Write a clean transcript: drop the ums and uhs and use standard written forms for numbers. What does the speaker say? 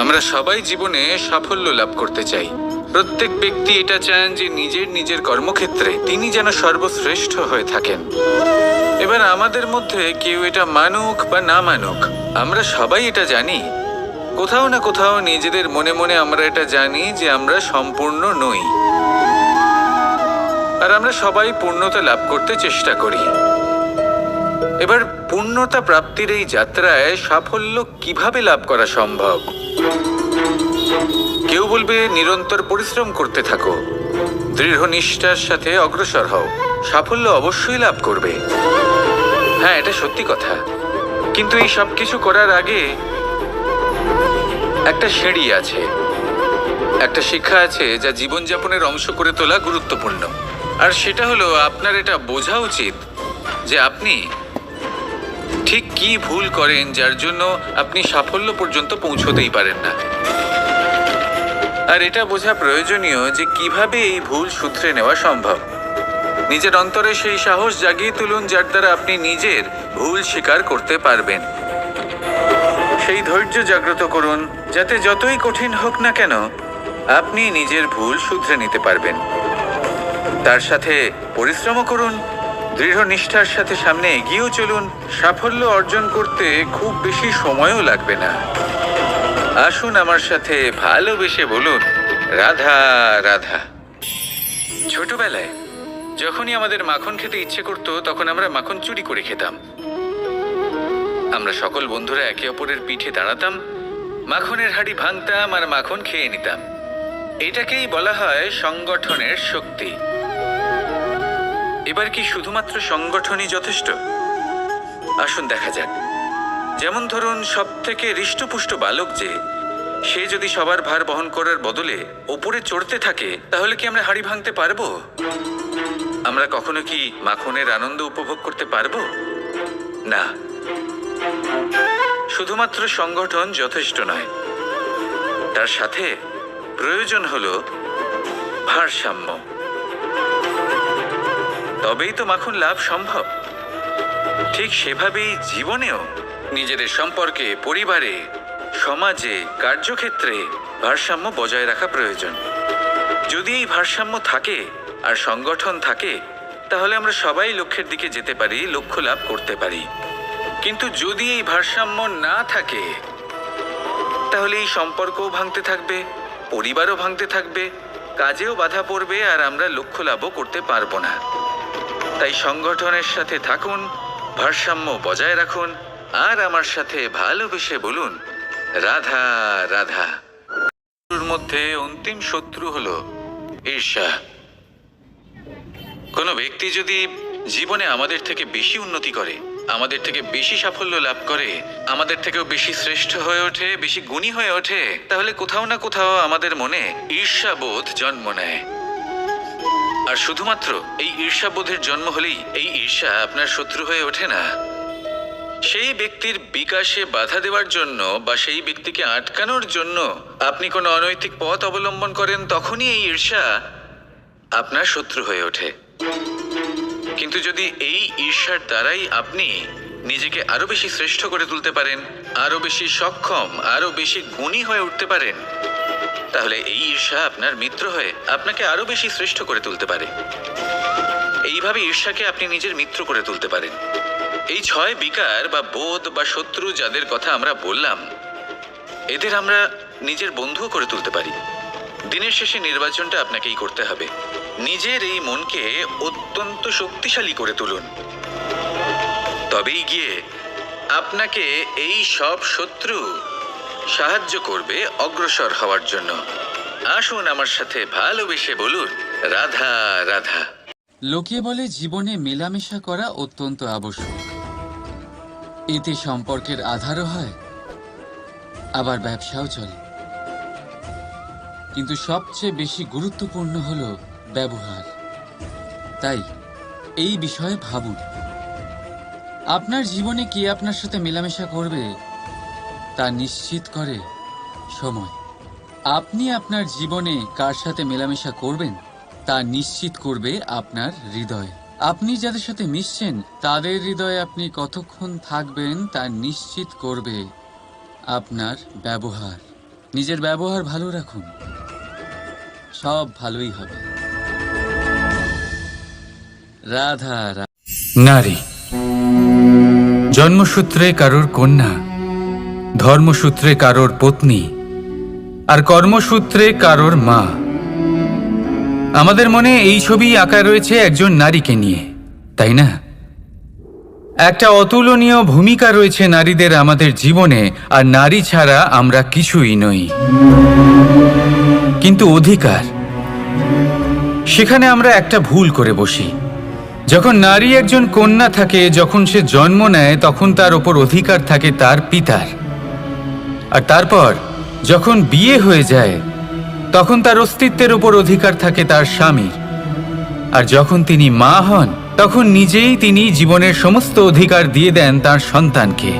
আমরা সবাই জীবনে সাফল্য লাভ করতে চাই। প্রত্যেক ব্যক্তি এটা চান যে নিজের কর্মক্ষেত্রে তিনি যেন সর্বশ্রেষ্ঠ হয়ে থাকেন। এবার আমাদের মধ্যে কেউ এটা মানুক বা না মানুক, আমরা সবাই এটা জানি, কোথাও না কোথাও নিজেদের মনে মনে আমরা এটা জানি যে আমরা সম্পূর্ণ নই। আর আমরা সবাই পূর্ণতা লাভ করতে চেষ্টা করি। এবার পূর্ণতা প্রাপ্তির এই যাত্রায় সাফল্য কিভাবে লাভ করা সম্ভব? কেউ বলবে নিরন্তর পরিশ্রম করতে থাকো, দৃঢ় নিষ্ঠার সাথে অগ্রসর হও, সাফল্য অবশ্যই লাভ করবে। হ্যাঁ, এটা সত্যি কথা, কিন্তু এই সব কিছু করার আগে একটা সিঁড়ি আছে, একটা শিক্ষা আছে যা জীবনযাপনের অংশ করে তোলা গুরুত্বপূর্ণ। আর সেটা হলো আপনার এটা বোঝা উচিত যে আপনি ঠিক কি ভুল করেন যার জন্য আপনি সাফল্য পর্যন্ত পৌঁছতেই পারেন না। আর এটা বোঝা প্রয়োজনীয় যে কিভাবে এই ভুল শুধরে নেওয়া সম্ভব। নিজের অন্তরে সেই সাহস জাগিয়ে তুলুন যার দ্বারা আপনি নিজের ভুল স্বীকার করতে পারবেন। সেই ধৈর্য জাগ্রত করুন যাতে যতই কঠিন হোক না কেন আপনি নিজের ভুল শুধরে নিতে পারবেন। তার সাথে পরিশ্রমও করুন, দৃঢ় নিষ্ঠার সাথে সামনে এগিয়েও চলুন। সাফল্য অর্জন করতে খুব বেশি সময়ও লাগবে না। আসুন আমার সাথে ভালোবেসে বলুন, রাধা রাধা। ছোটবেলায় যখনই আমাদের মাখন খেতে ইচ্ছে করত তখন আমরা মাখন চুরি করে খেতাম। আমরা সকল বন্ধুরা একে অপরের পিঠে দাঁড়াতাম, মাখনের হাঁড়ি ভাঙতাম আর মাখন খেয়ে নিতাম। এটাকেই বলা হয় সংগঠনের শক্তি। এবার কি শুধুমাত্র সংগঠনই যথেষ্ট? আসুন দেখা যাক। যেমন ধরুন, সব থেকে হৃষ্টপুষ্ট বালক যে, সে যদি সবার ভার বহন করার বদলে ওপরে চড়তে থাকে তাহলে কি আমরা হাঁড়ি ভাঙতে পারবো? আমরা কখনো কি মাখনের আনন্দ উপভোগ করতে পারবো? না। শুধুমাত্র সংগঠন যথেষ্ট নয়, তার সাথে প্রয়োজন হলো ভারসাম্য। তবেই তো মাখন লাভ সম্ভব। ঠিক সেভাবেই জীবনেও নিজেদের সম্পর্কে, পরিবারে, সমাজে, কার্যক্ষেত্রে ভারসাম্য বজায় রাখা প্রয়োজন। যদি এই ভারসাম্য থাকে আর সংগঠন থাকে তাহলে আমরা সবাই লক্ষ্যের দিকে যেতে পারি, লক্ষ্য লাভ করতে পারি। কিন্তু যদি এই ভারসাম্য না থাকে তাহলে এই সম্পর্কও ভাঙতে থাকবে, পরিবারও ভাঙতে থাকবে, কাজেও বাধা পড়বে আর আমরা লক্ষ্য লাভও করতে পারবো না। তাই সংগঠনের সাথে থাকুন, ভারসাম্য বজায় রাখুন আর আমার সাথে ভালোবেসে বলুন, রাধা রাধা। শত্রুর মধ্যে অন্তিম শত্রু হলো ঈর্ষা। কোনো ব্যক্তি যদি জীবনে আমাদের থেকে বেশি উন্নতি করে, আমাদের থেকে বেশি সাফল্য লাভ করে, আমাদের থেকেও বেশি শ্রেষ্ঠ হয়ে ওঠে, বেশি গুণী হয়ে ওঠে, তাহলে কোথাও না কোথাও আমাদের মনে ঈর্ষাবোধ জন্ম নেয়। আর শুধুমাত্র এই ঈর্ষাবোধের জন্ম হলেই এই ঈর্ষা আপনার শত্রু হয়ে ওঠে না। সেই ব্যক্তির বিকাশে বাধা দেওয়ার জন্য বা সেই ব্যক্তিকে আটকানোর জন্য আপনি কোনো অনৈতিক পথ অবলম্বন করেন, তখনই এই ঈর্ষা আপনার শত্রু হয়ে ওঠে। কিন্তু যদি এই ঈর্ষার দ্বারাই আপনি নিজেকে আরো বেশি শ্রেষ্ঠ করে তুলতে পারেন, আরো বেশি সক্ষম, আরো বেশি গুণী হয়ে উঠতে পারেন, তাহলে এই ঈর্ষা আপনার মিত্র হয়ে আপনাকে আরো বেশি শ্রেষ্ঠ করে তুলতে পারে। এইভাবে ঈর্ষাকে আপনি নিজের মিত্র করে তুলতে পারেন। এই 6 বিকার বা বোধ বা শত্রু যাদের কথা আমরা বললাম, এদের আমরা নিজের বন্ধুও করে তুলতে পারি। দিনের শেষে নির্বাচনটা আপনাকেই করতে হবে। নিজের এই মনকে অত্যন্ত শক্তিশালী করে তুলুন, তবেই গিয়ে আপনাকে এই সব শত্রু সাহায্য করবে অগ্রসর হওয়ার জন্য। আসুন আমার সাথে ভালোবেসে বলুন, রাধা রাধা। লোকে বলে জীবনে মেলামেশা করা অত্যন্ত আবশ্যক। এতে সম্পর্কের আধারও হয়, আবার ব্যবসাও চলে। কিন্তু সবচেয়ে বেশি গুরুত্বপূর্ণ হলো ব্যবহার। তাই এই বিষয়ে ভাবুন, আপনার জীবনে কে আপনার সাথে মেলামেশা করবে তা নিশ্চিত করে সময়। আপনি আপনার জীবনে কার সাথে মেলামেশা করবেন তা নিশ্চিত করবে আপনার হৃদয়। আপনি যাদের সাথে মিশছেন তাদের হৃদয়ে আপনি কতক্ষণ থাকবেন তা নিশ্চিত করবে আপনার ব্যবহার। নিজের ব্যবহার ভালো রাখুন, সব ভালোই হবে। রাধা রাধা। নারী জন্মসূত্রে কারোর কন্যা, ধর্মসূত্রে কারোর পত্নী, আর কর্মসূত্রে কারোর মা। আমাদের মনে এই ছবি আঁকা রয়েছে একজন নারীকে নিয়ে, তাই না? একটা অতুলনীয় ভূমিকা রয়েছে নারীদের আমাদের জীবনে, আর নারী ছাড়া আমরা কিছুই নই। কিন্তু অধিকার, সেখানে আমরা একটা ভুল করে বসি। যখন নারী একজন কন্যা থাকে, যখন সে জন্ম নেয়, তখন তার ওপর অধিকার থাকে তার পিতার। আর তারপর যখন বিয়ে হয়ে যায়, তখন তার অস্তিত্বের ওপর অধিকার থাকে তার স্বামীর। আর যখন তিনি মা হন, তখন নিজেই তিনি জীবনের সমস্ত অধিকার দিয়ে দেন তার সন্তানকে।